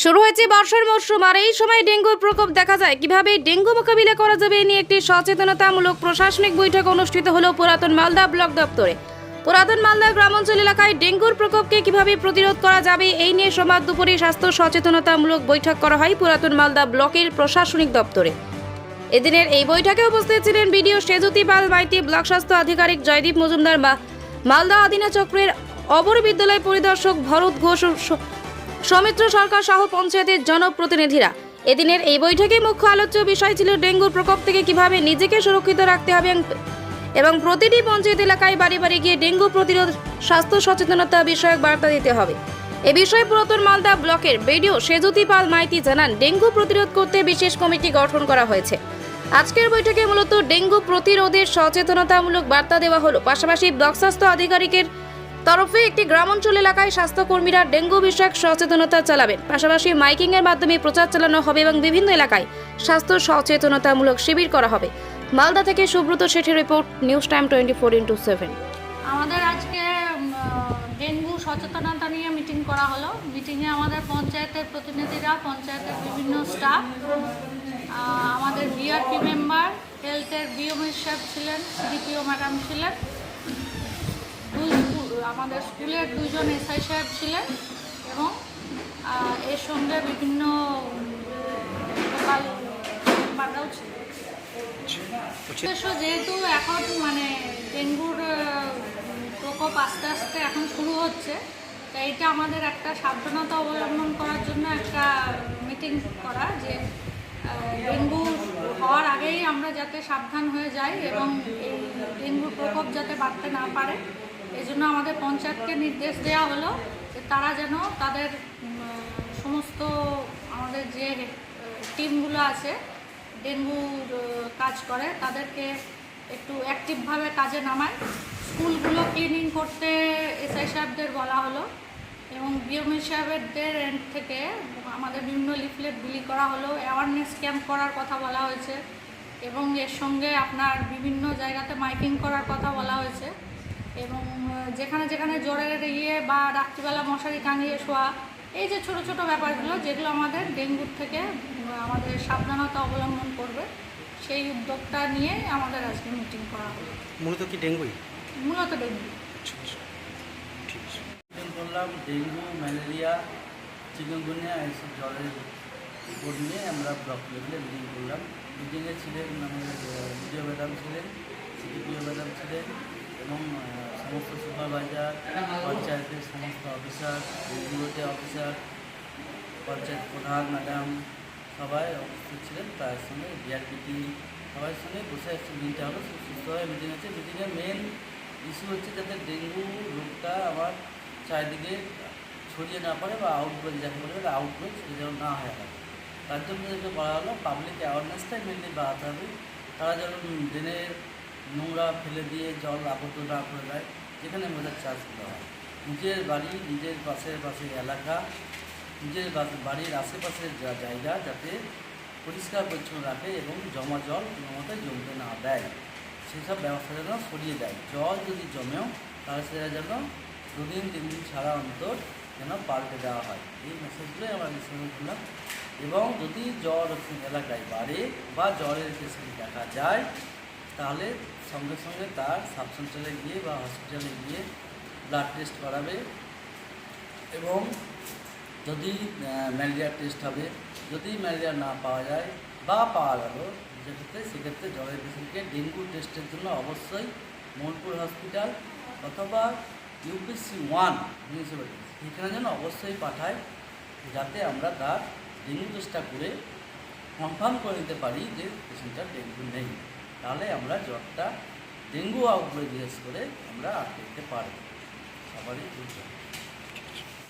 শুরু হয়েছে বর্ষার মরশুম, আর এই সময় ডেঙ্গুর প্রকোপ দেখা যায়। কিভাবে ডেঙ্গু মোকাবিলা করা যাবে এ নিয়ে একটি সচেতনতামূলক প্রশাসনিক বৈঠক অনুষ্ঠিত হলো পুরাতন মালদা ব্লক দপ্তরে। পুরাতন মালদা গ্রামাঞ্চল এলাকায় ডেঙ্গুর প্রকোপকে কিভাবে প্রতিরোধ করা যাবে এই নিয়ে সোমবার দুপুরে স্বাস্থ্য সচেতনতামূলক বৈঠক করা হয় পুরাতন মালদা ব্লকের প্রশাসনিক দপ্তরে। এদিনের এই বৈঠকে উপস্থিত ছিলেন বিডিও সেজুতি পাল মাইতি, ব্লক স্বাস্থ্য আধিকারিক জয়দীপ মজুমদার, মালদা আদিনা চক্রের অবর বিদ্যালয় পরিদর্শক ভরত ঘোষ, সৌমিত্র সরকার সহ পঞ্চায়েতের জনপ্রতিনিধিরা। এদিনের এই বৈঠকে মুখ্য আলোচ্য বিষয় ছিল ডেঙ্গুর প্রকোপ থেকে কিভাবে নিজেকে সুরক্ষিত রাখতে হবে এবং প্রতিটি পঞ্চায়েত এলাকায় বাড়ি বাড়ি গিয়ে ডেঙ্গু প্রতিরোধ স্বাস্থ্য সচেতনতা বিষয়ক বার্তা দিতে হবে। এ বিষয়ে পুরাতন মালদা ব্লকের বিডিও সেজুতি পাল মাইতি জানান, ডেঙ্গু প্রতিরোধ করতে বিশেষ কমিটি গঠন করা হয়েছে। আজকের বৈঠকে মূলত ডেঙ্গু প্রতিরোধের সচেতনতামূলক বার্তা দেওয়া হলো। পাশাপাশি ব্লক স্বাস্থ্য আধিকারিকের তরফে একটি গ্রামাঞ্চল এলাকায় স্বাস্থ্যকর্মীরা ডেঙ্গু বিষয়ক সচেতনতা চালাবেন। পাশাপাশি মাইকিং এর মাধ্যমে প্রচার চালানো হবে এবং বিভিন্ন এলাকায় স্বাস্থ্য সচেতনতামূলক শিবির করা হবে। মালদা থেকে সুব্রত শেঠের রিপোর্ট, নিউজ টাইম 24x7। আমাদের আজকে ডেঙ্গু সচেতনতা নিয়ে মিটিং করা হলো। মিটিংয়ে আমাদের পঞ্চায়েতের প্রতিনিধিরা, পঞ্চায়েতের বিভিন্ন স্টাফ, আমাদের বিআরপি মেম্বার, হেলথের বিওএমএস সাহেব ছিলেন, সিডিপিও ম্যাডাম ছিলেন, আমাদের স্কুলের দুজন এসআই সাহেব ছিলেন এবং এর সঙ্গে বিভিন্ন মেম্বাররাও ছিলেন। যেহেতু এখন ডেঙ্গুর প্রকোপ আস্তে আস্তে এখন শুরু হচ্ছে, তো এইটা আমাদের একটা সাবধানতা অবলম্বন করার জন্য একটা মিটিং করা, যে ডেঙ্গু হওয়ার আগেই আমরা যাতে সাবধান হয়ে যাই এবং এই ডেঙ্গুর প্রকোপ যাতে বাড়তে না পারে, এই জন্য আমাদের পঞ্চায়েতকে নির্দেশ দেওয়া হলো যে তারা যেন তাদের সমস্ত আমাদের যে টিমগুলো আছে ডেঙ্গুর কাজ করে তাদেরকে একটু অ্যাক্টিভভাবে কাজে নামায়। স্কুলগুলো ক্লিনিং করতে এসআই সাহেবদের বলা হলো এবং বিওএমএস সাহেবদের এন্ড থেকে আমাদের বিভিন্ন লিফলেট বিলি করা হলো, অ্যাওয়ারনেস ক্যাম্প করার কথা বলা হয়েছে এবং এর সঙ্গে আপনার বিভিন্ন জায়গাতে মাইকিং করার কথা বলা হয়েছে এবং যেখানে যেখানে জ্বরের বা রাত্রিবেলা মশারি টাঙিয়ে শোয়া, এই যে ছোট ছোট ব্যাপারগুলো যেগুলো আমাদের ডেঙ্গুর থেকে আমাদের সাবধানতা অবলম্বন করবে, সেই উদ্যোগটা নিয়ে আমাদের আজকে মিটিং করা হলো। মূলত কি ডেঙ্গুই? মূলত ডেঙ্গু। মিটিং করলাম ডেঙ্গু, ম্যালেরিয়া, চিকেনগুনিয়া এইসব জ্বরের উপর নিয়ে আমরা ব্লক লেভেলে মিটিং করলাম। মিটিংয়ে ছিলেন আমাদের বিডিও ম্যাডাম ছিলেন, সিডিপিও ম্যাডাম ছিলেন এবং সমস্ত সুপারভাইজার, পঞ্চায়েতের সমস্ত অফিসার, ডিউটি অফিসার, পঞ্চায়েত প্রধান ম্যাডাম সবাই উপস্থিত ছিলেন। তার সঙ্গে বিআরপিটি সবার সঙ্গে বসে একটু মিটিংটা হলো, সুস্থভাবে মিটিং হচ্ছে। মিটিংয়ের মেন ইস্যু হচ্ছে যাতে ডেঙ্গু রোগটা আবার চারিদিকে ছড়িয়ে না পড়ে বা আউটব্রেক যাকে বলে আউটব্রেক সেটা যেন না হয়। তার জন্য যেটা বলা হলো পাবলিক অ্যাওয়ারনেসটাই মেনলি বাড়াতে হবে। তারা যেন ড্রেনের নোংরা ফেলে দিয়ে জল আবদ্ধ না করে দেয়, যেখানে মজার চাষ করা হয়। নিজের বাড়ি, নিজের পাশের এলাকা, নিজের বাড়ির আশেপাশের জায়গা যাতে পরিষ্কার পরিচ্ছন্ন রাখে এবং জমা জল কোনো মতে জমতে না দেয়, সেসব ব্যবস্থা যেন সরিয়ে দেয়। জল যদি জমেও তাহলে সেটা যেন 2 দিন 3 দিন ছাড়া অন্তর যেন পাল্টে দেওয়া হয়। এই মেসেজগুলোই আমরা ডিসকাস করলাম। এবং যদি জ্বর এলাকায় বাড়ে বা জ্বরের পেশেন্ট দেখা যায় তাহলে সঙ্গে সঙ্গে তার সাব সেন্টারে গিয়ে বা হসপিটালে গিয়ে ব্লাড টেস্ট করাবে এবং যদি ম্যালেরিয়ার টেস্ট হবে। যদি ম্যালেরিয়া না পাওয়া যায় বা পাওয়া গেল সেক্ষেত্রে জ্বরের পেশেন্টকে ডেঙ্গু টেস্টের জন্য অবশ্যই মোহনপুর হসপিটাল অথবা ইউপিসি 1 মিউনিসিপ্যালিটি এখানে যেন অবশ্যই পাঠায়, যাতে আমরা তার ডেঙ্গু টেস্টটা করে কনফার্ম করে নিতে পারি যে পেশেন্টটার ডেঙ্গু নেই। তাহলে আমরা জ্বরটা ডেঙ্গু আউটব্রেক জিজ্ঞেস করে আমরা আটকে দিতে পারব। সবারই বুঝতে